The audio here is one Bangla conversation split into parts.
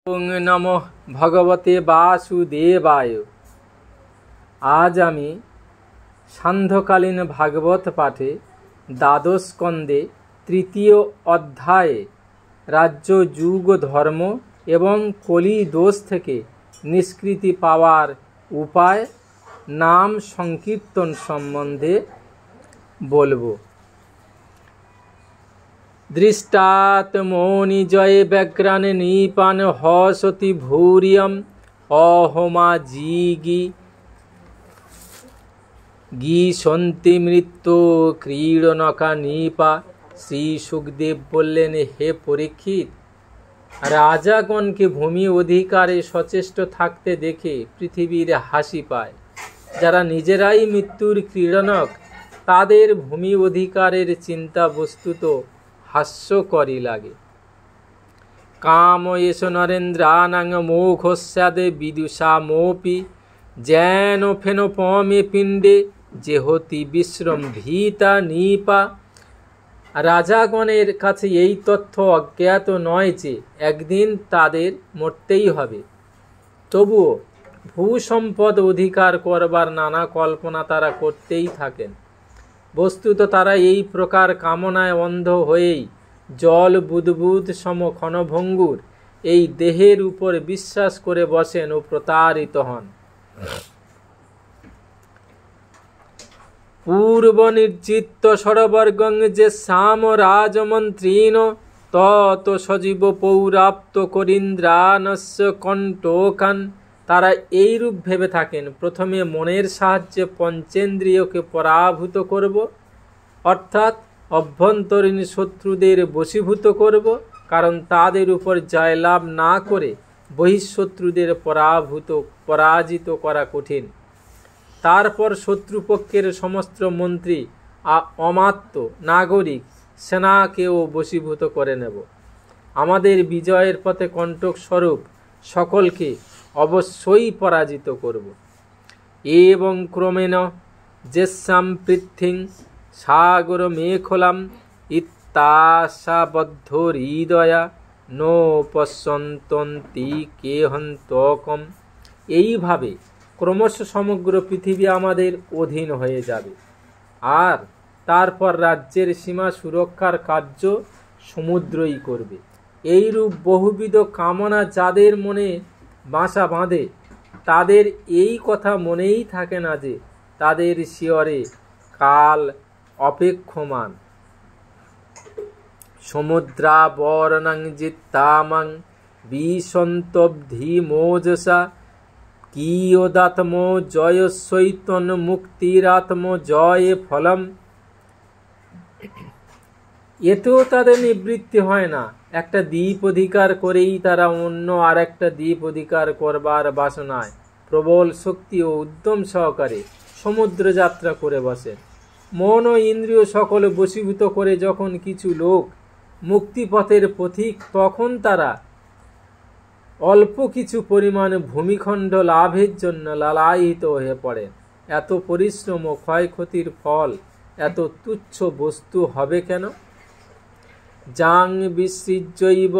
ওং নমঃ ভগবতে বাসুদেবায়। আজ আমি সান্ধ্যকালীন ভাগবত পাঠে দ্বাদশ স্কন্ধে তৃতীয় অধ্যায়ে রাজ্য যুগ ধর্ম এবং কলি দোষ থেকে নিষ্কৃতি পাওয়ার উপায় নাম সংকীর্তন সম্বন্ধে বলবো। দৃষ্টাত্মনি জয় ব্যাঘ্রান নিপান হসতি ভূরিয়ম অহমা গীষন্তি মৃত্যু ক্রীড়নকা নিপা। শ্রী সুখদেব বললেন, হে পরীক্ষিত, রাজাগণকে ভূমি অধিকারে সচেষ্ট থাকতে দেখে পৃথিবীর হাসি পায়। যারা নিজেরাই মৃত্যুর ক্রীড়নক, তাদের ভূমি অধিকারের চিন্তা বস্তুত হাস্যকরই লাগে। কাম এষ নরেন্দ্রানাং মোঘস্যাদে বিদুষামোপি যেন ফেন পমে পিণ্ডে যেহতি বিশ্রম ভীতা নিপা। রাজাগণের কাছে এই তথ্য অজ্ঞাত নয় যে একদিন তাদের মরতেই হবে। তবুও ভূসম্পদ অধিকার করবার নানা কল্পনা তারা করতেই থাকেন। বস্তুত তারা এই প্রকার কামনায় অন্ধ হয়েই জল বুদবুদ সম ক্ষণভঙ্গুর এই দেহের উপর বিশ্বাস করে বসেন ও প্রতারিত হন। পূর্ব নির্জিত সরবর্গং যে শ্যাম রাজমন্ত্রীন তত সজীব পৌরাপ্ত করিন্দ্রানস্য কণ্টকান। তারা এইরূপ ভেবে থাকেন, প্রথমে মনের সাহায্যে পঞ্চেন্দ্রিয়কে পরাভূত করব, অর্থাৎ অভ্যন্তরীণ শত্রুদের বশীভূত করব, কারণ তাদের উপর জয়লাভ না করে বহিঃশত্রুদের পরাজিত করা কঠিন। তারপর শত্রুপক্ষের সমস্ত মন্ত্রী অমাত্য নাগরিক সেনাকেও বশীভূত করে নেব। আমাদের বিজয়ের পথে কণ্টক স্বরূপ সকলকে অবশ্যই পরাজিত করব। এবং ক্রমেণ যেসাম পৃথ্বীং সাগর মেখলাম ইত্যাশাবদ্ধ হৃদয়া নো পশ্যন্তন্তি কেহন্তকম। এইভাবে ক্রমশ সমগ্র পৃথিবী আমাদের অধীন হয়ে যাবে, আর তারপর রাজ্যের সীমা সুরক্ষার কার্য সমুদ্রই করবে। এইরূপ বহুবিধ কামনা যাদের মনে বাসা বাঁধে, তাদের এই কথা মনেই থাকে না যে তাদের শিয়রে কাল অপেক্ষমান। সমুদ্রাবরণং জিত্তামাং বিসন্তব্ধি মোজসা কিয়দাত্ম জয়সৈতন মুক্তিরাত্ম জয়ে ফলম। এতেও তাদের নিবৃত্তি হয় না। একটা দ্বীপ অধিকার করেই তারা অন্য আর একটা দ্বীপ অধিকার করবার বাসনায় প্রবল শক্তি ও উদ্যম সহকারে সমুদ্র যাত্রা করে বসেন। মন ও ইন্দ্রিয় সকল বশীভূত করে যখন কিছু লোক মুক্তিপথের পথিক, তখন তারা অল্প কিছু পরিমাণ ভূমিখণ্ড লাভের জন্য লালায়িত হয়ে পড়েন। এত পরিশ্রম ও ক্ষয়ক্ষতির ফল এত তুচ্ছ বস্তু হবে কেন? যাং বিসৃজ্যৈব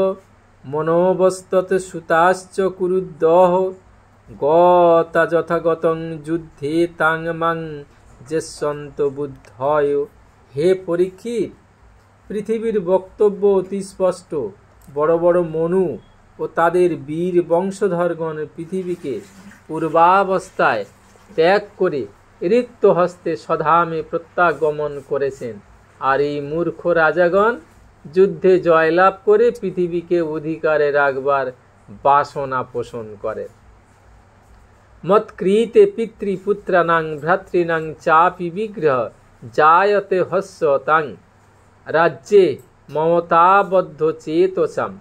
মনোবস্তত সুতাশ্চ কুরুদ্দহ গতা যথাগতং যুদ্ধে তাং মাং যেসন্ত বুদ্ধয়। হে পরীক্ষিত, পৃথিবীর বক্তব্য অতি স্পষ্ট। বড় বড় মনু ও তাদের বীর বংশধরগণ পৃথিবীকে পূর্বাবস্থায় ত্যাগ করে রিক্ত হস্তে স্বধামে প্রত্যাগমন করেছেন, আর এই মূর্খ রাজাগণ যুদ্ধে জয়লাভ করে পৃথিবীকে অধিকারে রাখবার বাসনা পোষণ করে। মৎকৃতে পিতৃপুত্রানাং ভ্রাতৃনাং চাপি বিগ্রহ জায়তে হস্য তাং রাজ্যে মমতাবদ্ধ চেতসাম।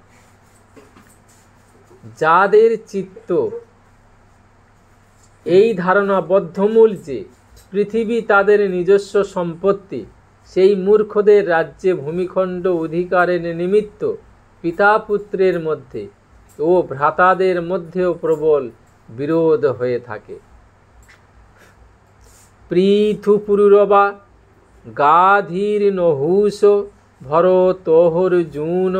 যাদের চিত্ত এই ধারণা বদ্ধমূল যে পৃথিবী তাদের নিজস্ব সম্পত্তি, সেই মূর্খদের রাজ্যে ভূমিখণ্ড অধিকারের নিমিত্ত পিতা পুত্রের মধ্যে ও ভ্রাতাদের মধ্যেও প্রবল বিরোধ হয়ে থাকে। পৃথুপুরুরবা গাধীর নহুষ ভরতোহর জুন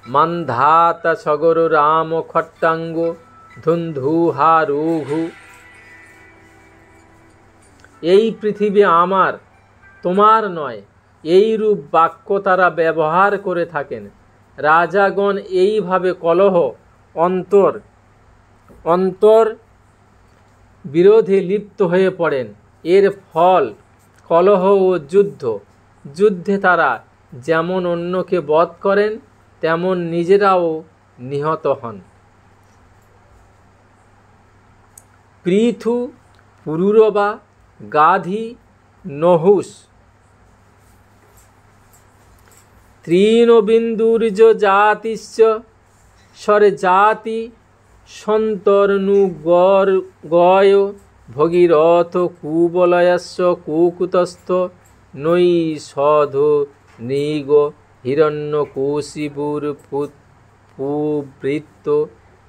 মান্ধাতা সগর রাম খট্টাঙ্গ ধুন্ধুহা রঘু। এই পৃথিবী আমার, তোমার নয়, এই রূপ বাক্য তারা ব্যবহার করে থাকেন। রাজাগণ এইভাবে কলহ অন্তর বিরোধে লিপ্ত হয়ে পড়েন। এর ফল কলহ ও যুদ্ধে তারা যেমন অন্যকে বধ করেন, তেমন নিজেরাও নিহত হন। পৃথু, পুরুরবা, গাধি, নহুষ, তৃণবিন্দুর্য জাতিশ্চ স্বরে জাতি সন্তর্নুগয় ভগীরথ কুবলয়স্য কুকুতস্থ নৈষধো নৃগ হিরণ্যকশিপুর পুবৃত্ত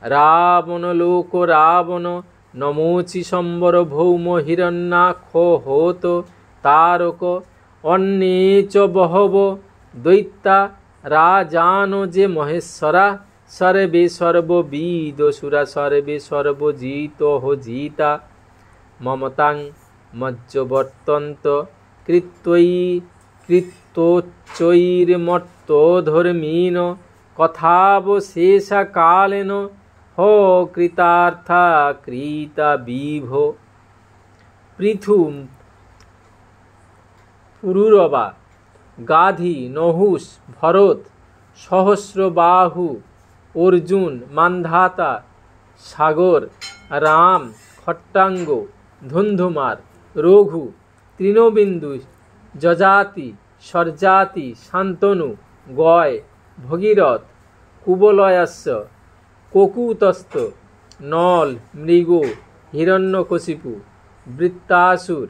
রাবণ লোক রাবণ নমোচি সম্বর ভৌম হিরণ্যাক্ষ হোত তারক অন্যে চ বহব দৈত্যা রাজান যে মহেশ্বরা সর্বে সর্ববিদ সুরা সর্বে সর্বজিত হো জিতা মমতাং মজ্জবর্তন্ত কৃত্তোচ্চৈর্মর্তধর্মীন কথাবশেষকালেন হো কৃতার্থা কৃতা বিভো। পৃথু, পুরুরবা, গাধি, নহুষ, ভরত, সহস্রবাহু, অর্জুন, মান্ধাতা, সাগর, রাম, খট্টাঙ্গ, ধুন্ধুমার, রঘু, তৃণবিন্দু, যজাতি, স্বরজাতি, শান্তনু, গয়, ভগীরথ, কুবলয়াস্য, ককুতস্থ, নল, মৃগ, হিরণ্যকশিপু, বৃত্তাসুর,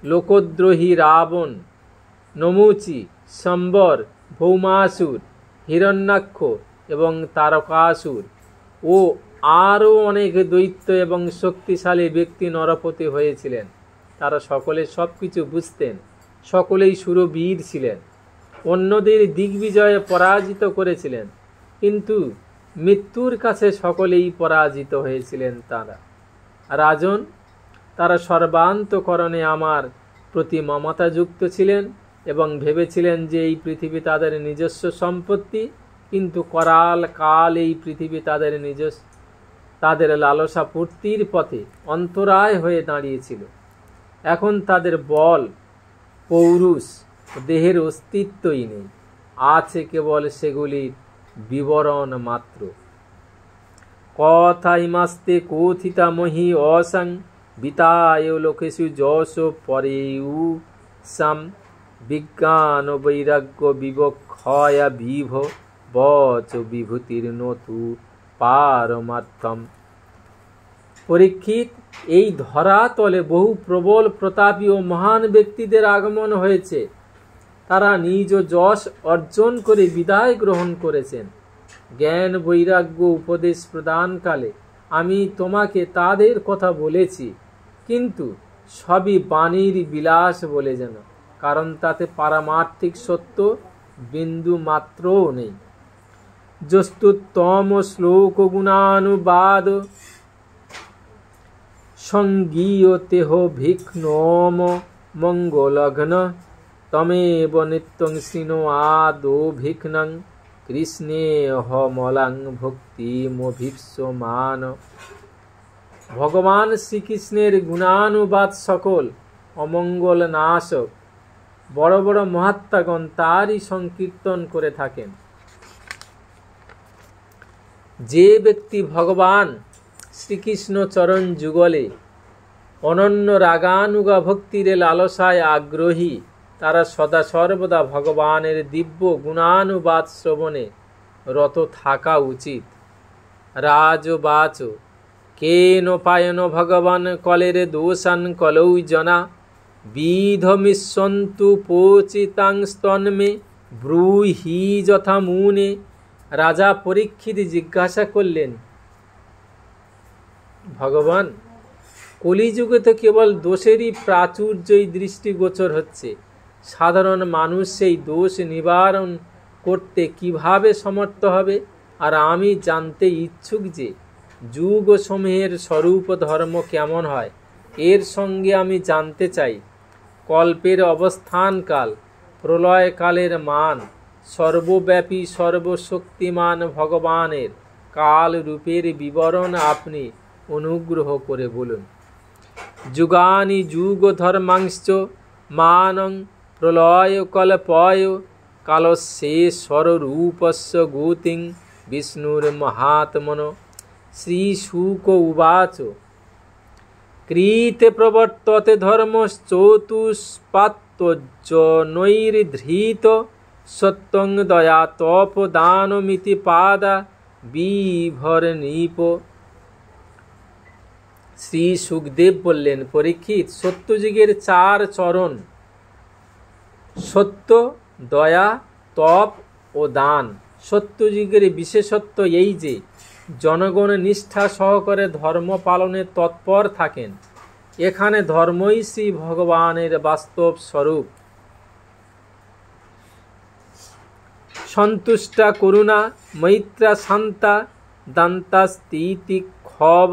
লোকদ্রোহী রাবণ, নমুচি, সম্বর, ভৌমাসুর, হিরণ্যাক্ষ এবং তারকাসুর ও আরও অনেক দৈত্য এবং শক্তিশালী ব্যক্তি নরপতি হয়েছিলেন। তারা সকলে সব কিছু বুঝতেন, সকলেই সুরবীর ছিলেন, অন্যদের দিগ্বিজয়ে পরাজিত করেছিলেন, কিন্তু মৃত্যুর কাছে সকলেই পরাজিত হয়েছিলেন। রাজন, তারা সর্বান্তকরণে আমার প্রতি মমতাযুক্ত ছিলেন এবং ভেবেছিলেন যে এই পৃথিবী তাদের নিজস্ব সম্পত্তি, কিন্তু করাল কাল এই পৃথিবী তাদের লালসা পূর্তির পথে অন্তরায় হয়ে দাঁড়িয়েছিল। এখন তাদের বল, পৌরুষ, দেহের অস্তিত্বই নেই, আছে কেবল সেগুলির বিবরণ মাত্র। কথা ইমাস্তে কথিতা মহি অসং বিতায় লোকেষু যশ পরেউ সাম বিজ্ঞান বৈরাগ্য বিবক্ষয়া বিভ বচ বিভূতির নতু পারমার্থম। পরীক্ষিত, এই ধরাতলে বহু প্রবল প্রতাপী ও মহান ব্যক্তিদের আগমন হয়েছে। তারা নিজ যশ অর্জন করে বিদায় গ্রহণ করেছেন। জ্ঞান বৈরাগ্য উপদেশ প্রদানকালে আমি তোমাকে তাদের কথা বলেছি, কিন্তু সবই বাণীর বিলাস বলে যেন, কারণ তাতে পারমার্থিক সত্য বিন্দু মাত্রও নেই। যস্তুত্তম শ্লোক গুণানুবাদ সঙ্গীয়তেহ ভিঘ্নম মঙ্গলঘ্ন তমেব নিত্যং শৃণো আদো ভিঘ্নং কৃষ্ণে হমলাং ভক্তিমভিপ্সমান। ভগবান শ্রীকৃষ্ণের গুণানুবাদ সকল অমঙ্গল নাশক। বড় বড় মহাত্মাগণ তারই সংকীর্তন করে থাকেন। যে ব্যক্তি ভগবান শ্রীকৃষ্ণ চরণ যুগলে অনন্য রাগানুগা ভক্তির লালসায় আগ্রহী, তারা সদা সর্বদা ভগবানের দিব্য গুণানুবাদ শ্রবণে রত থাকা উচিত। রাজবাচ কেন পায়ন ভগবান কলের দোষান কলৌ জনা বিধমিষ্যন্তু পোচিতাংস্তন্মে ব্রূহি যথা মুনে। রাজা পরীক্ষিত জিজ্ঞাসা করলেন, ভগবান, কলিযুগে তো কেবল দোষেরই প্রাচুর্যই দৃষ্টিগোচর হচ্ছে। সাধারণ মানুষ সেই দোষ নিবারণ করতে কিভাবে সমর্থ হবে? আর আমি জানতে ইচ্ছুক যে যুগ সমূহের স্বরূপ ধর্ম কেমন হয়। এর সঙ্গে আমি জানতে চাই কল্পের অবস্থানকাল, প্রলয়কালের মান, সর্বব্যাপী সর্বশক্তিমান ভগবানের কাল রূপের বিবরণ আপনি অনুগ্রহ করে বলুন। যুগানি যুগ ধর্মাংশ্চ মানং প্রলয় কল্পয় কালস্যেশ্বর রূপস্য গতিং বিষ্ণুর মহাত্মনো। শ্রীশুক উবাচ ক্রীতে প্রবর্ততে ধর্মশ্চতুষ্পাত্তজনৈর্ধৃত সত্যং দয়া তপ দানমিতি পাদা বিভর নৃপ। শ্রী সুখদেব বললেন, পরীক্ষিত, সত্যযুগের 4 চরণ সত্য, দয়া, তপ ও দান। সত্যযুগের বিশেষত্ব এই যে জনগণ নিষ্ঠা সহকারে ধর্ম পালনে তৎপর থাকেন। এখানে ধর্মই শ্রী ভগবানের বাস্তব স্বরূপ। সন্তুষ্টা করুণা, মৈত্রা শান্তা, দান্তাস্তিতি ক্ষব,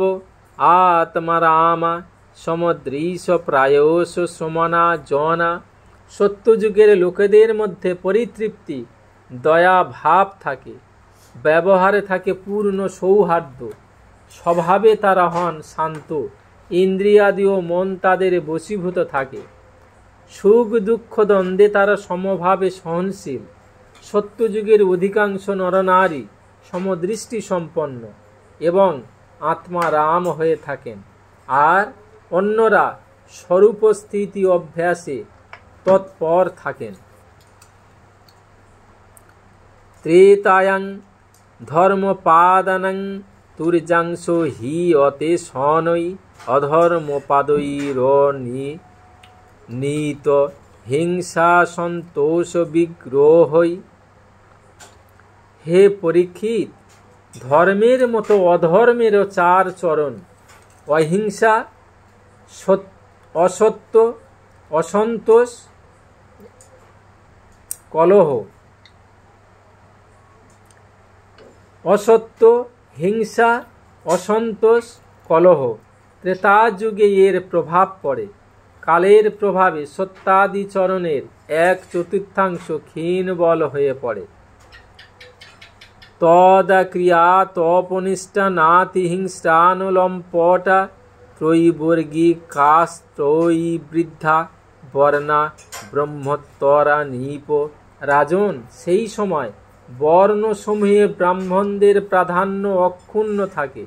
আত্মারামা, সমদৃশ প্রায়শ সমনা জনা। সত্যযুগের লোকেদের মধ্যে পরিতৃপ্তি, দয়া ভাব থাকে, ব্যবহারে থাকে পূর্ণ সৌহার্দ্য, স্বভাবে তারা হন শান্ত, ইন্দ্রিয়াদি ও মন তাদের বশীভূত থাকে, সুখ দুঃখ দ্বন্দ্বে তারা সমভাবে সহনশীল। সত্যযুগের অধিকাংশ নরনারী সমদৃষ্টি সম্পন্ন এবং আত্মারাম হয়ে থাকেন, আর অন্যরা স্বরূপস্থিতি অভ্যাসে তৎপর থাকেন। ত্রেতায়াং ধর্মপাদানাং তুর্যাংশ হি অতে সনৈ অধর্মপাদৈরনীত হিংসা সন্তোষ বিগ্রহৈ। হে পরীক্ষিত, ধর্মের মতো অধর্মেরও 4 চরণ: অহিংসা, অসত্য, অসন্তোষ, কলহ। অসত্য, হিংসা, অসন্তোষ, কলহ। ত্রেতা যুগে এর প্রভাব পড়ে। কালের প্রভাবে সত্যাদি চরণের 1/4 ক্ষীণ বল হয়ে পড়ে। তদা ক্রিয়া তপনিষ্ঠা নাতি হিংস্রানুলম্পটা ত্রয়ীবর্গিকাস্ত্রয়ী বৃদ্ধা বর্ণা ব্রহ্মোত্তরা নৃপ। রাজন, সেই সময় বর্ণসমূহে ব্রাহ্মণদের প্রাধান্য অক্ষুণ্ণ থাকে।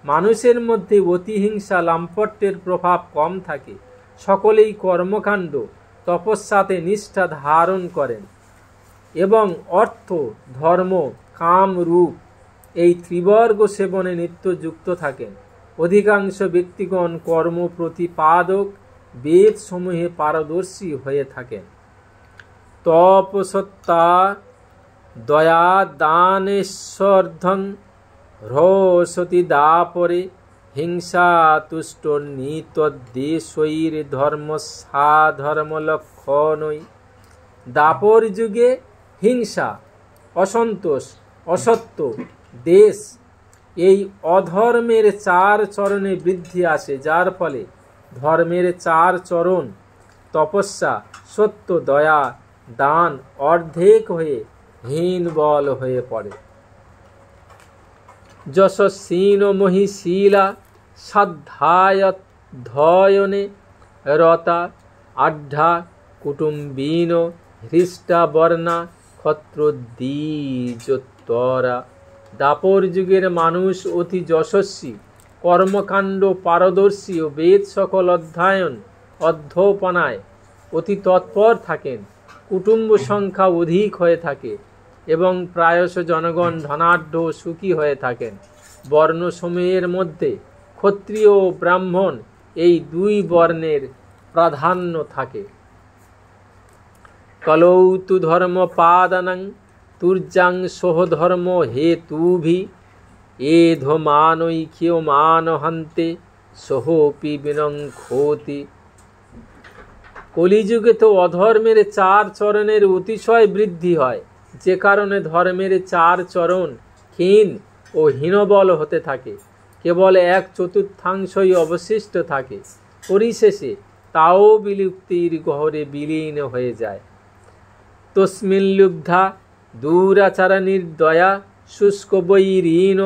মানুষের মধ্যে অতিহিংসা লাম্পট্যের প্রভাব কম থাকে। সকলেই কর্মকাণ্ড তপস্যাতে নিষ্ঠা ধারণ করেন এবং অর্থ, ধর্ম, কাম, রূপ এই ত্রিবর্গ সেবনে নিত্যযুক্ত থাকেন। অধিকাংশ ব্যক্তিগণ কর্ম প্রতিপাদক বেদ সমূহে পারদর্শী হয়ে থাকেন। তপসত্তা দয়া দানেশ্বর্ধং হ্রসতি দাপরে হিংসা তুষ্ট নিতদ্দেশৈর ধর্ম সাধর্ম লক্ষণই। দাপর যুগে হিংসা, অসন্তোষ, অসত্য, দেশ এই অধর্মের 4 চরণে বৃদ্ধি আসে, যার ফলে ধর্মের 4 চরণ তপস্যা, সত্য, দয়া, দান অর্ধেক হয়ে হীন বল হয়ে পড়ে। যশস্বিন মহিশীলা সাধ্যায়নে রতা আঢ্যা কুটুম্বিন হৃষ্টা বর্ণা ক্ষত্রদ্বিজোত্তরা। দাপর যুগের মানুষ অতি যশস্বী, কর্মকাণ্ড পারদর্শী ও বেদ সকল অধ্যয়নায় অতি তৎপর থাকেন। কুটুম্ব সংখ্যা অধিক হয়ে থাকে এবং প্রায়শ জনগণ ধনাঢ্য ও সুখী হয়ে থাকেন। বর্ণসমূহের মধ্যে ক্ষত্রিয় ও ব্রাহ্মণ এই 2 বর্ণের প্রাধান্য থাকে। কলৌ তু ধর্মপাদানাং তুর্যাং সহ ধর্ম হেতুভি এধমানৈক্য মানহান্তে সহপি বিনঙ্ক্ষতি। কলিযুগে তো অধর্মের 4 চরণের অতিশয় বৃদ্ধি হয়। যে কারণে ধর্মের 4 চরণ ক্ষীণ ও হীনবল হতে থাকে, কেবল 1/4 অবশিষ্ট থাকে, পরিশেষে তাও বিলুপ্তির গহরে বিলীন হয়ে যায়। তস্মিল্লুব্ধা দুরাচারা নির্দয়া শুষ্ক বৈরীণ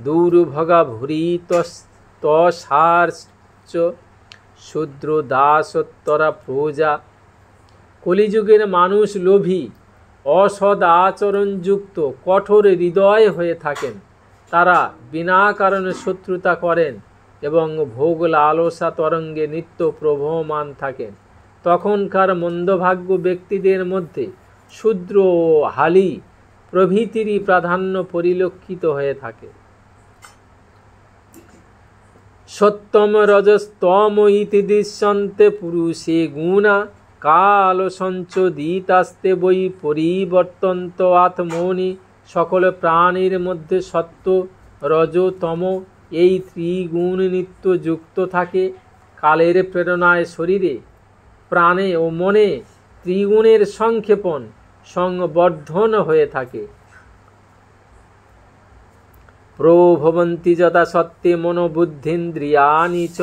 দুর্ভগা ভুরি তসার্চ শূদ্র দাসোত্তরা প্রজা। কলিযুগের মানুষ লোভী, অসদ আচরণযুক্ত, কঠোর হৃদয় হয়ে থাকেন। তারা বিনা কারণে শত্রুতা করেন এবং ভোগ লালসা তরঙ্গে নিত্য প্রবহমান থাকেন। তখনকার মন্দভাগ্য ব্যক্তিদের মধ্যে শূদ্র ও হালি প্রভৃতিরই প্রাধান্য পরিলক্ষিত হয়ে থাকে। সত্যম রজস্তম ইতি দৃশ্যন্তে পুরুষে গুণা কাল সঞ্চোদিতাস্তে বৈ পরিবর্তন্ত আত্মনি। সকল প্রাণীর মধ্যে সত্য রজ তম এই ত্রিগুণ নিত্য যুক্ত থাকে। কালের প্রেরণায় শরীরে প্রাণে ও মনে ত্রিগুণের সংক্ষেপণ সংবর্ধন হয়ে থাকে। প্রভবন্তি যথা সত্যে মনোবুদ্ধিন্দ্রিয়াণি চ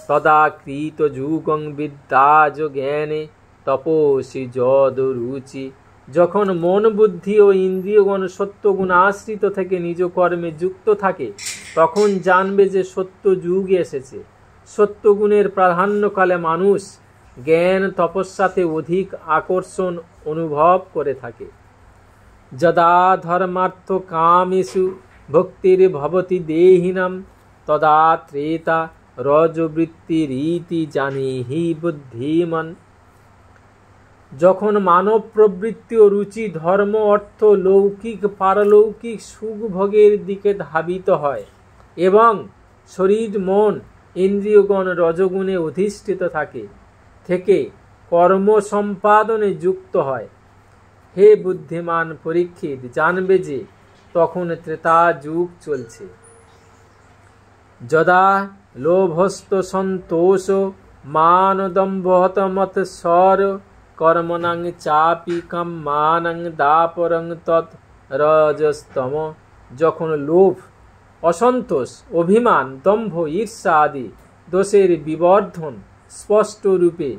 তদা কৃত যুগং বিদ্যাজ জ্ঞানে তপসি যদ রুচি। যখন মন বুদ্ধি ও ইন্দ্রিয়গণ সত্যগুণ আশ্রিত থেকে নিজ কর্মে যুক্ত থাকে, তখন জানবে যে সত্য যুগ এসেছে। সত্যগুণের প্রাধান্যকালে মানুষ জ্ঞান তপস্যাতে অধিক আকর্ষণ অনুভব করে থাকে। যদা ধর্মার্থ কামেষু ভক্তির ভবতি দেহিনাম তদা ত্রেতা রজবৃত্তি রীতি জানিহি বুদ্ধিমান। যখন মানব প্রবৃত্তি ও রুচি ধর্ম অর্থ লৌকিক পারলৌকিক সুখ ভোগের দিকে ধাবিত হয় এবং শরীর মন ইন্দ্রিয়গণ রজগুণে অধিষ্ঠিত থেকে কর্ম সম্পাদনে যুক্ত হয়, হে বুদ্ধিমান পরীক্ষিত, জানবে যে তখন ত্রেতা যুগ চলছে। যদা লোভস্ত সন্তোষ মান দম্ভত মত স্বর কর্মণং চাপি কাম্মানং দাপরং তৎ রজস্তম। যখন লোভ, অসন্তোষ, অভিমান, দম্ভ, ঈর্ষা আদি দোষের বিবর্ধন স্পষ্ট রূপে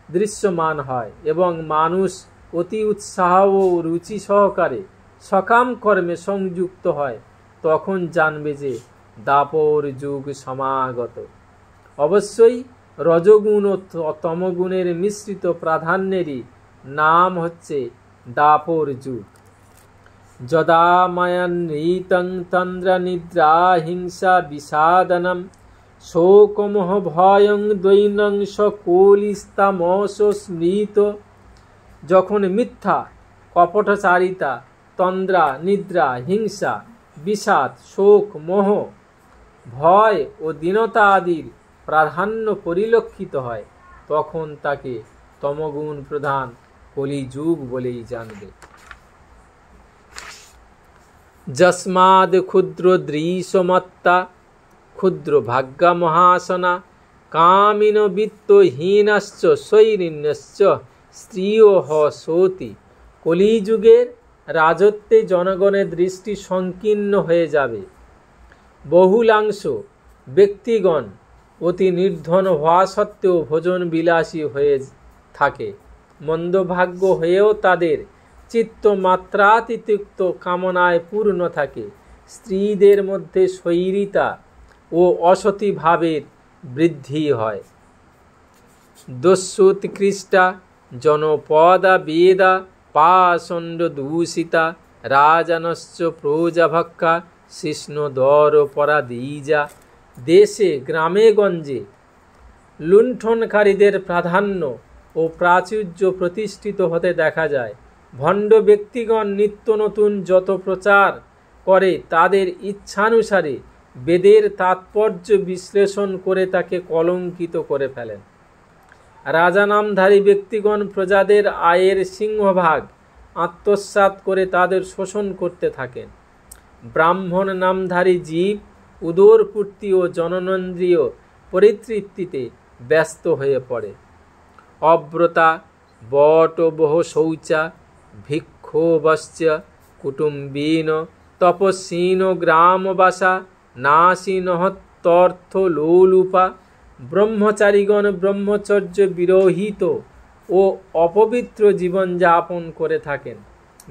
দৃশ্যমান হয় এবং মানুষ অতি উৎসাহ ও রুচি সহকারে সকাম কর্মে সংযুক্ত হয়, তখন জানবে যে দাপর যুগ সমাগত। অবশ্যই রজগুণ ও তমগুণের মিশ্রিত প্রাধান্যেরই নাম হচ্ছে দাপর যুগ। যদা মায়ান্বিতং তন্দ্র নিদ্রা হিংসা বিষাদনম শোকমোহ ভয়ং দৈনং সকলিস্তামস স্মৃত। যখন মিথ্যা, কপটচারিতা, তন্দ্রা, নিদ্রা, হিংসা, বিষাদ, শোক, মোহ, ভয় ও দীনতা আদির প্রাধান্য পরিলক্ষিত হয়, তখন তাকে তমগুণ প্রধান কলিযুগ বলেই জানবে। যস্মাদ ক্ষুদ্র দৃশ্যমত্তা ক্ষুদ্র ভাগ্যা মহাসনা কামিন বিত্তহীনশ্চ শৈরিণ্যশ্চ স্ত্রিয় হসতি। কলিযুগের রাজত্বে জনগণের দৃষ্টি সংকীর্ণ হয়ে যাবে। বহুলাংশ ব্যক্তিগণ অতি নির্ধন হওয়া সত্ত্বেও ভোজন বিলাসী হয়ে থাকে। মন্দভাগ্য হয়েও তাদের চিত্ত মাত্রাতিরিক্ত কামনায় পূর্ণ থাকে। স্ত্রীদের মধ্যে শৈরিতা ও অসতী ভাবের বৃদ্ধি হয়। দস্যুৎকৃষ্টা জনপদা বেদা পাষণ্ড দূষিতা রাজানশ্চ প্রজাভক্কা শিষ্ণদর পরাদীজা। দেশে গ্রামে গঞ্জে লুণ্ঠনকারীদের প্রাধান্য ও প্রাচুর্য প্রতিষ্ঠিত হতে দেখা যায়। ভণ্ড ব্যক্তিগণ নিত্য নতুন যত প্রচার করে তাদের ইচ্ছানুসারে বেদের তাৎপর্য বিশ্লেষণ করে তাকে কলঙ্কিত করে ফেলেন। রাজা নামধারী ব্যক্তিগণ প্রজাদের আয়ের সিংহভাগ আত্মসাৎ করে তাদের শোষণ করতে থাকেন। ব্রাহ্মণ নামধারী জীব উদরপূর্তি ও জননেন্দ্রিয় পরিতৃপ্তিতে ব্যস্ত হয়ে পড়ে। অব্রতা, বট ও বহ শৌচা, ভিক্ষ বিক্ষোভশ্চ কুটুম্বিন তপস্বিন গ্রামবাসা নাশিনঃ তর্থ লোলুপা। ব্রহ্মচারীগণ ব্রহ্মচর্য বিরহিত ও অপবিত্র জীবনযাপন করে থাকেন।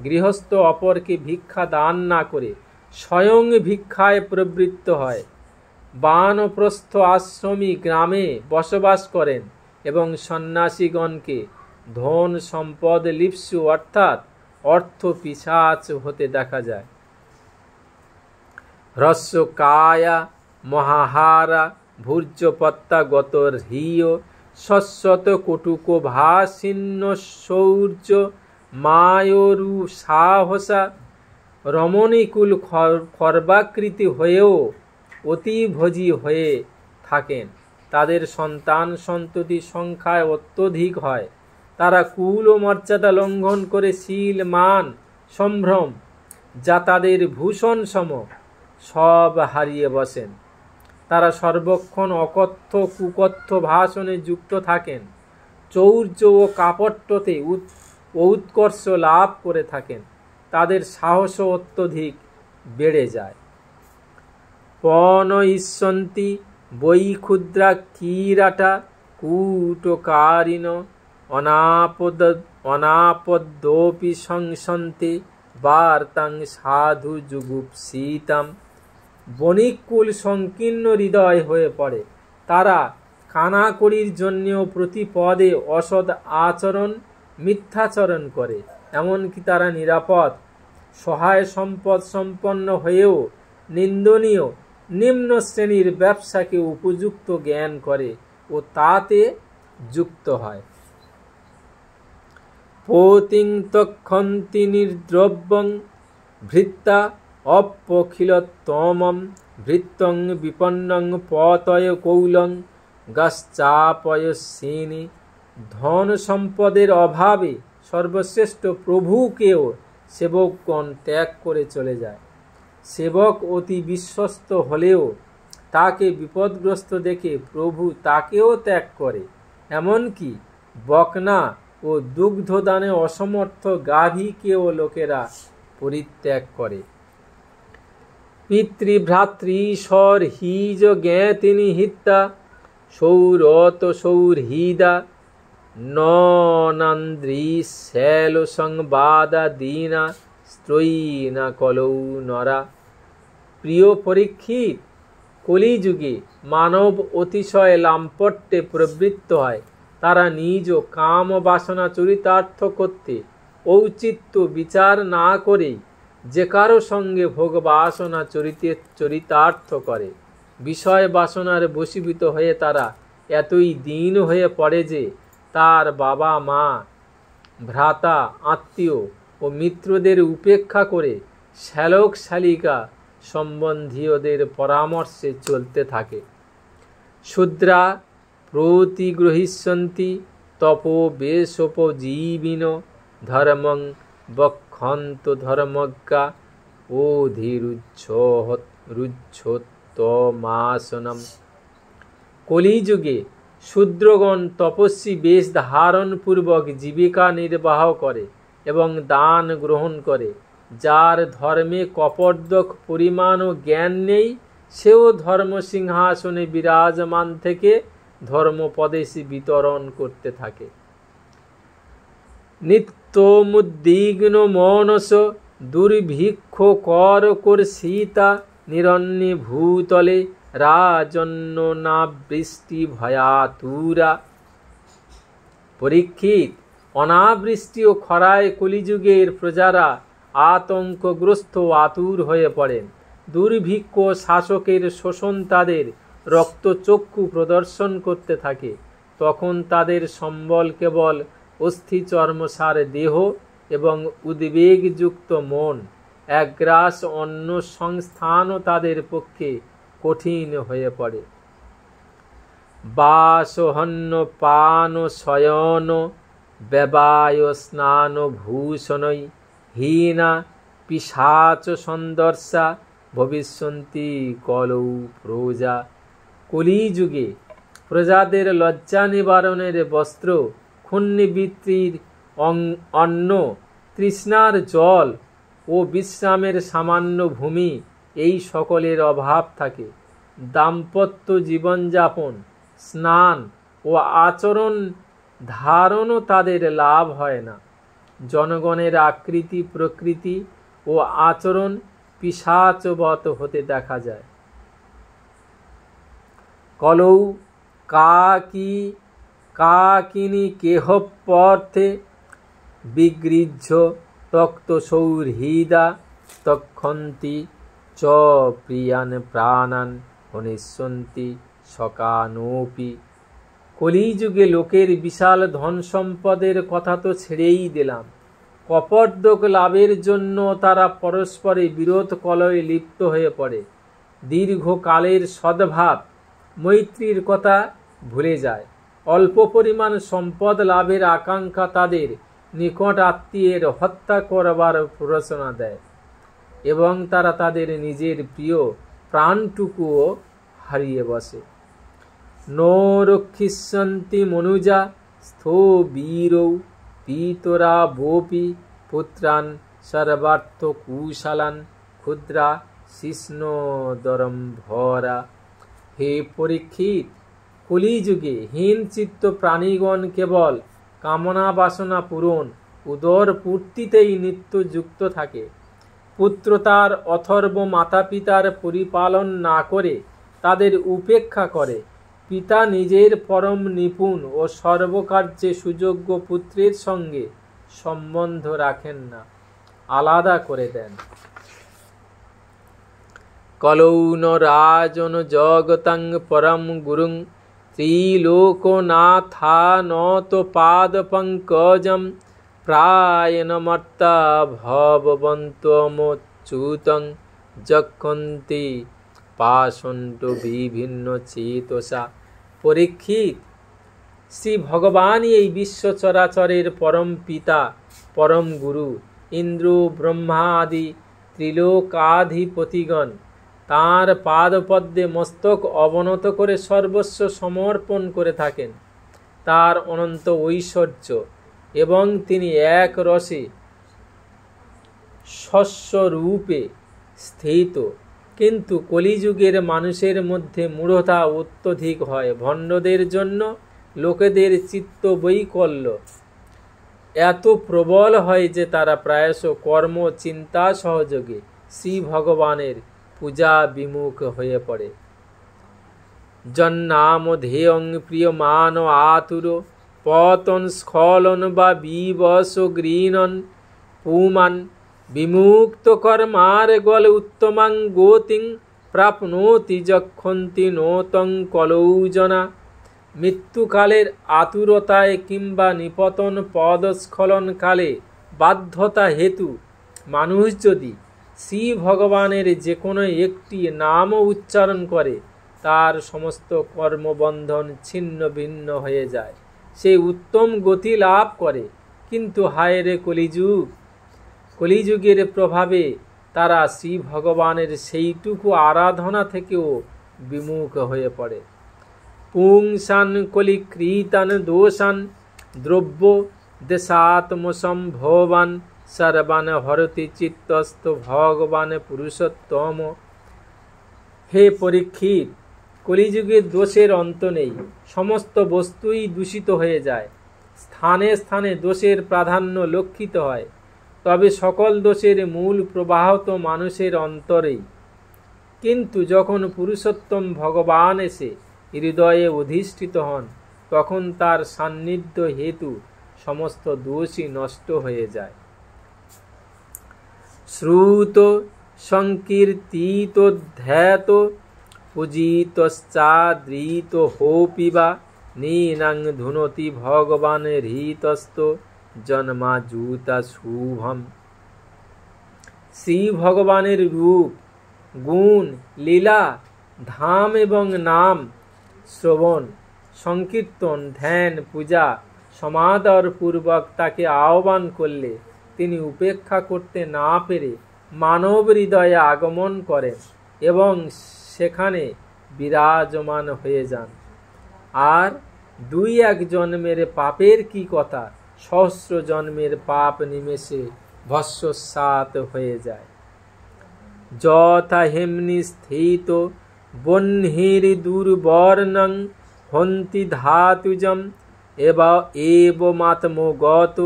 গৃহস্থ অপরকে ভিক্ষা দান না করে স্বয়ং ভিক্ষায় প্রবৃত্ত হয়। বানপ্রস্থ আশ্রমী গ্রামে বসবাস করেন এবং সন্ন্যাসীগণকে ধন সম্পদ লিপ্সু অর্থাৎ অর্থ পিশাচ হতে দেখা যায়। হ্রস্ব কায়া মহাহারা ভূর্জপত্তা গতর্হিয় শশ্বত কটুক ভাসিন্য শৌর্য মায়রু সাহসা। রমণীকুল খর্বাকৃতি হয়েও অতিভোজী হয়ে থাকেন। তাদের সন্তান সন্ততি সংখ্যায় অত্যধিক হয়। তারা কুল ও মর্যাদা লঙ্ঘন করে শীল মান সম্ভ্রম যা তাদের ভূষণ সম সব হারিয়ে বসেন। তারা সর্বক্ষণ অকথ্য কুকথ্য ভাষণে যুক্ত থাকেন। চৌর্য ও কাপট্যতে উৎকর্ষ লাভ করে থাকেন। তাদের সাহসও অত্যধিক বেড়ে যায়। পন ইস্যন্তি বৈ ক্ষুদ্রা কিরাটা কূটকারিণ অনাপদ্যোপি সংসন্তে বার্তাং সাধু যুগুপ্সিতাম। বণিককুল সংকীর্ণ হৃদয় হয়ে পড়ে। তারা কানাকড়ির জন্যেও প্রতি পদে অসৎ আচরণ মিথ্যাচরণ করে। এমনকি তারা নিরাপদ সহায় সম্পদ সম্পন্ন হয়েও নিন্দনীয় নিম্ন শ্রেণীর ব্যবসাকে উপযুক্ত জ্ঞান করে ও তাতে যুক্ত হয়। পতিং তক্ষন্তি নির্দ্রব্যং ভৃত্তা অপখিলতমম ভৃত্যং বিপন্নং পতয় কৌলং গাশ্চাপয়সিনী। ধন সম্পদের অভাবে সর্বশ্রেষ্ঠ প্রভুকেও সেবকগণ ত্যাগ করে চলে যায়। সেবক অতি বিশ্বস্ত হলেও তাকে বিপদগ্রস্ত দেখে প্রভু তাকেও ত্যাগ করে। এমনকি বকনা ও দুগ্ধদানে অসমর্থ গাভীকেও লোকেরা পরিত্যাগ করে। পিতৃভ্রাতৃশ্বর হিজ জ্ঞাতিনি হিত্যা সৌরত সৌরহিদা নন্দ্রী শৈল সংবাদা দীনা স্ত্রয়ীনা কলৌ নরা। প্রিয় পরীক্ষিত, কলিযুগে মানব অতিশয় লাম্পট্যে প্রবৃত্ত হয়। তারা নিজ কাম বাসনা চরিতার্থ করতে ঔচিত্য বিচার না করেই যে কারো সঙ্গে ভোগ বাসনা চরিতার্থ করে। বিষয় বাসনার বশীভূত হয়ে তারা এতই দীন হয়ে পড়ে যে তার বাবা মা ভ্রাতা আত্মীয় ও মিত্রদের উপেক্ষা করে শ্যালক শালিকা সম্বন্ধীয়দের পরামর্শে চলতে থাকে। শূদ্রা প্রতিগ্রহিষ্যন্তি তপো বেশোপজীবিন ধর্মং বক্ষন্ত ধর্মজ্ঞা অধিরুচ্ছোত্তমাসনম। কলিযুগে শূদ্রগণ তপস্বী বেশ ধারণ পূর্বক জীবিকা নির্বাহ করে এবং দান গ্রহণ করে। যার ধর্মে কপর্দক পরিমাণও জ্ঞান নেই, সেও ধর্ম সিংহাসনে বিরাজমান থেকে ধর্মোপদেশ বিতরণ করতে থাকে। নিত্যমুদ্বিগ্ন মনস দুর্ভিক্ষ কর কর্ষিতা নিরণ্যে ভূতলে রাজন্য না বৃষ্টি ভয়াতুরা। পরীক্ষিত, অনাবৃষ্টি ও খরায় কলিযুগের প্রজারা আতঙ্কগ্রস্ত আতুর হয়ে পড়েন। দুর্ভিক্ষ শাসকের শোষণ তাদের রক্তচক্ষু প্রদর্শন করতে থাকে। তখন তাদের সম্বল কেবল অস্থি চর্মসার দেহ এবং উদ্বেগযুক্ত মন। একগ্রাস অন্ন সংস্থানও তাদের পক্ষে কঠিন হয়ে পড়ে। বাসহন্য পান শয়ন ব্যবায় স্নান ভূষণই হীনা পিশাচ সন্দর্শা ভবিষ্যন্তি কলৌ প্রজা। কলিযুগে প্রজাদের লজ্জা নিবারণের বস্ত্র, ক্ষুণ্ণবৃত্তির অন্ন, তৃষ্ণার জল ও বিশ্রামের সামান্য ভূমি, এই সকলের অভাব থাকে। দাম্পত্য জীবনযাপন, স্নান ও আচরণ ধারণও তাদের লাভ হয় না। জনগণের আকৃতি প্রকৃতি ও আচরণ পিশাচবৎ হতে দেখা যায়। কলৌ কাকিনী কেহপর্থে বিগৃহ্য তক্ত সৌহৃদা তক্ষন্তি চ প্রিয়ান প্রাণান হনিষ্যন্তি সকানোপি। কলিযুগে লোকের বিশাল ধন সম্পদের কথা তো ছেড়েই দিলাম, কপর্দক লাভের জন্য তারা পরস্পরে বিরোধ কলহে লিপ্ত হয়ে পড়ে। দীর্ঘকালের সদ্ভাব মৈত্রীর কথা ভুলে যায়। অল্প পরিমাণ সম্পদ লাভের আকাঙ্ক্ষা তাদের নিকট আত্মীয়ের হত্যা করবার প্ররোচনা দেয় এবং তারা তাদের নিজের প্রিয় প্রাণটুকুও হারিয়ে বসে। ন রক্ষিষ্যন্তি মনুজা স্থো বীরৌ পিতরা বোপি পুত্রান সর্বার্থ কুশালান ক্ষুদ্রা শিষ্ণোদরম ভরা। হে পরীক্ষিত, কলিযুগে হীনচিত্ত প্রাণীগণ কেবল কামনা বাসনা পূরণ, উদর পূর্তিতেই নিত্য যুক্ত থাকে। পুত্র তার অথর্ব মাতা পিতার পরিপালন না করে তাদের উপেক্ষা করে। পিতা নিজের পরম নিপুণ ও সর্বকার্যে সুযোগ্য পুত্রের সঙ্গে সম্বন্ধ রাখেন না, আলাদা করে দেন। কলৌ ন রাজন জগতং পরম গুরুং ত্রিলোকনাথানত পাদ পঙ্কজম প্রায়ণমর্তা ভবন্তমচ্যুতং যক্ষন্তি পাষণ্ড বিভিন্ন চেতসা। পরীক্ষিত, শ্রী ভগবানই এই বিশ্ব চরাচরের পরম পিতা, পরম গুরু। ইন্দ্র ব্রহ্মা আদি ত্রিলোকাধিপতিগণ তাঁর পাদপদ্মে মস্তক অবনত করে সর্বস্ব সমর্পণ করে থাকেন। তার অনন্ত ঐশ্বর্য এবং তিনি এক রসে শস্যরূপে স্থিত। কিন্তু কলিযুগের মানুষের মধ্যে মূঢ়তা অত্যধিক হয়। ভণ্ডদের জন্য লোকেদের চিত্ত বৈকল্য এত প্রবল হয় যে তারা প্রায়শ কর্ম চিন্তা সহযোগে শ্রী ভগবানের পূজা বিমুখ হয়ে পড়ে। জন্নাম ধেয়ং প্রিয়মান আতুর পতন স্খলন বা বিবশ গৃহণ পুমান বিমুক্ত কর্মার গল উত্তমাং গতিং প্রাপ্নোতি যক্ষন্তি নতং কলৌজনা। মৃত্যুকালের আতুরতায় কিংবা নিপতন পদস্খলনকালে বাধ্যতা হেতু মানুষ যদি শ্রী ভগবানের যে কোনো একটি নামও উচ্চারণ করে তার সমস্ত কর্মবন্ধন ছিন্ন ভিন্ন হয়ে যায়, সে উত্তম গতি লাভ করে। কিন্তু হায় রে কলিযুগ, কলিযুগের প্রভাবে তারা শ্রী ভগবানের সেইটুকু আরাধনা থেকেও বিমুখ হয়ে পড়ে। পুংসান কলিকৃতান দোষান দ্রব্য দেশাত্মসম্ভবান সর্বান হরতি চিত্তস্থ ভগবান পুরুষোত্তম। হে পরীক্ষিত, কলিযুগের দোষের অন্ত নেই। সমস্ত বস্তুই দূষিত হয়ে যায়, স্থানে স্থানে দোষের প্রাধান্য লক্ষিত হয়। তবে সকল দোষের মূল প্রবাহ তো মানুষের অন্তরেই। কিন্তু যখন পুরুষোত্তম ভগবান এসে হৃদয়ে অধিষ্ঠিত হন, তখন তার সান্নিধ্য হেতু সমস্ত দোষই নষ্ট হয়ে যায়। শ্রুত সংকীর্তিত ধ্যাত পূজিতশ্চাদৃত হোপি বা নীনাং ধুনতি ভগবান হৃতস্ত জন্মাযুতা শুভম। শ্রী ভগবানের রূপ, গুণ, লীলা, ধাম এবং নাম শ্রবণ, সংকীর্তন, ধ্যান, পূজা সমাদর পূর্বক তাকে আহ্বান করলে তিনি উপেক্ষা করতে না পেরে মানব হৃদয়ে আগমন করেন এবং সেখানে বিরাজমান হয়ে যান। আর 2-1 জন্মের পাপের কি কথা, সহস্র জন্মের পাপ নিমেষে ভস্মসাৎ হয়ে যায়। যথা হেমনি স্থিত বহ্নির দুর্বর্ণং হন্তি ধাতুজম এবমাত্মগত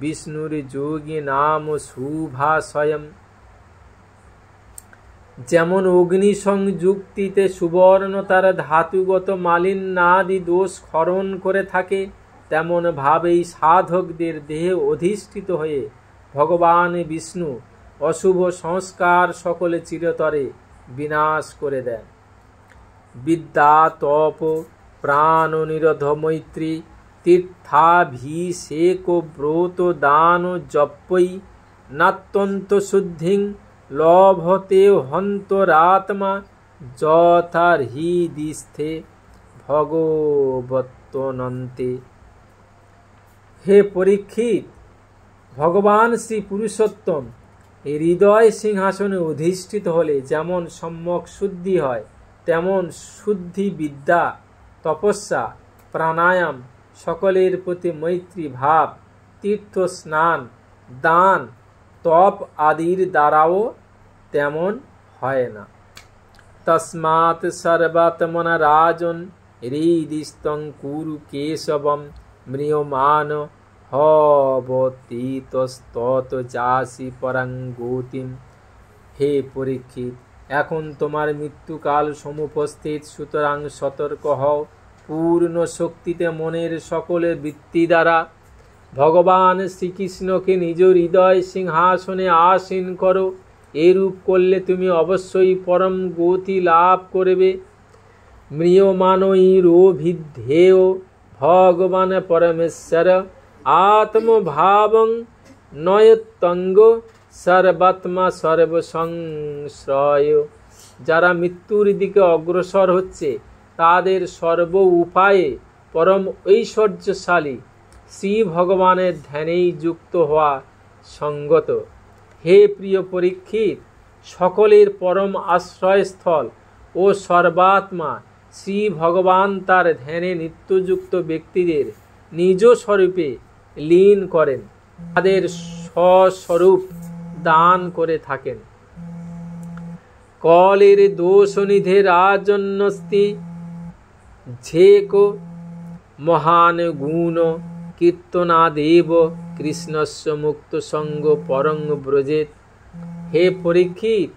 বিষ্ণুর যোগী নাম শুভাশয়ম। যেমন অগ্নি সংযুক্তিতে সুবর্ণ তার ধাতুগত মালিন্যাদি দোষ খরণ করে থাকে, তেমন ভাবেই সাধকদের দেহে অধিষ্ঠিত হয়ে ভগবান বিষ্ণু অশুভ সংস্কার সকলে চিরতরে বিনাশ করে দেন। বিদ্যা তপ প্রাণ নিরোধ মৈত্রী তীর্থাভিষেক ব্রত দান জপ্পৈ নাত্যন্ত শুদ্ধিং লভতে হন্তরাত্মা যথা হৃদিস্থে ভগবত্তনন্তে। হে পরীক্ষিত, ভগবান শ্রী পুরুষোত্তম এই হৃদয় সিংহাসনে অধিষ্ঠিত হলে যেমন সম্যক শুদ্ধি হয়, তেমন শুদ্ধি বিদ্যা, তপস্যা, প্রাণায়াম, সকলের প্রতি মৈত্রী ভাব, তীর্থ স্নান, দান, তপ আদির দ্বারাও তেমন হয় না। তস্মাৎ সর্বাত্মনা রাজন হৃদিস্থং কুরু কেশবম ম্রিয়মান হবতীতস্তত যাসি পরাং গতিম। হে পরীক্ষিত, এখন তোমার মৃত্যুকাল সমুপস্থিত, সুতরাং সতর্ক হও। পূর্ণ শক্তিতে মনের সকলের বৃত্তি দ্বারা ভগবান শ্রীকৃষ্ণকে নিজ হৃদয় সিংহাসনে আসীন করো। এরূপ করলে তুমি অবশ্যই পরম গতি লাভ করবে। ম্রিয়মানৈরভিধেয় ভগবান পরমেশ্বর আত্মভাবং নয়তঙ্গ সর্বাত্মা সর্বসংশ্রয়। যারা মৃত্যুর দিকে অগ্রসর হচ্ছে, তাদের সর্ব উপায়ে পরম ঐশ্বর্যশালী শ্রী ভগবানের ধ্যানেই যুক্ত হওয়া সঙ্গত। হে প্রিয় পরীক্ষিত, সকলের পরম আশ্রয়স্থল ও সর্বাত্মা শ্রী ভগবান তার ধ্যানে নিত্যযুক্ত ব্যক্তিদের নিজ স্বরূপে লীন করেন, তাদের স্বস্বরূপ দান করে থাকেন। কলের দোষনিধে রাজন্যস্তি ঝেক মহান গুণ কীর্তনাদেব কৃষ্ণস্য মুক্ত সঙ্গ পরং ব্রজেত। হে পরীক্ষিত,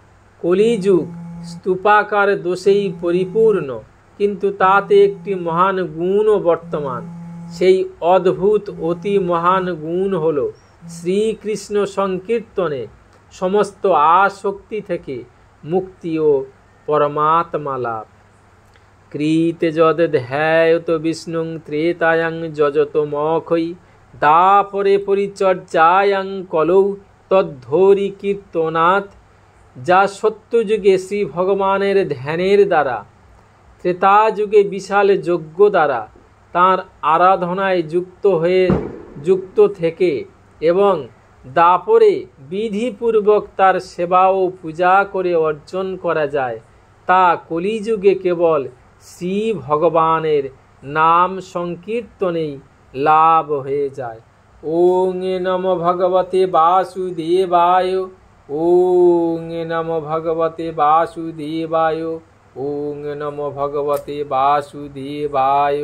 কলিযুগ স্তূপাকার দোষেই পরিপূর্ণ, কিন্তু তাতে একটি মহান গুণও বর্তমান। সেই অদ্ভুত অতি মহান গুণ হল শ্রীকৃষ্ণ সংকীর্তনে সমস্ত আসক্তি থেকে মুক্তি ও পরমাত্মা লাভ। কৃতে যদ ধ্যায়ত বিষ্ণুং ত্রেতায়াং যজত মখৈ দাপরে পরিচর্যায়াং কলৌ তদ্ধরি কীর্তনাথ। যা সত্যযুগে শ্রী ভগবানের ধ্যানের দ্বারা, ত্রেতাযুগে বিশাল যজ্ঞ দ্বারা তাঁর আরাধনায় যুক্ত থেকে এবং দাপরে বিধিপূর্বক তার সেবা ও পূজা করে অর্জন করা যায়, তা কলিযুগে কেবল শ্রী ভগবানের নাম সংকীর্তনেই লাভ হয়ে যায়। ওং নমো ভগবতে বাসুদেবায়। ওং নমো ভগবতে বাসুদেবায়। ওং নমো ভগবতে বাসুদেবায়।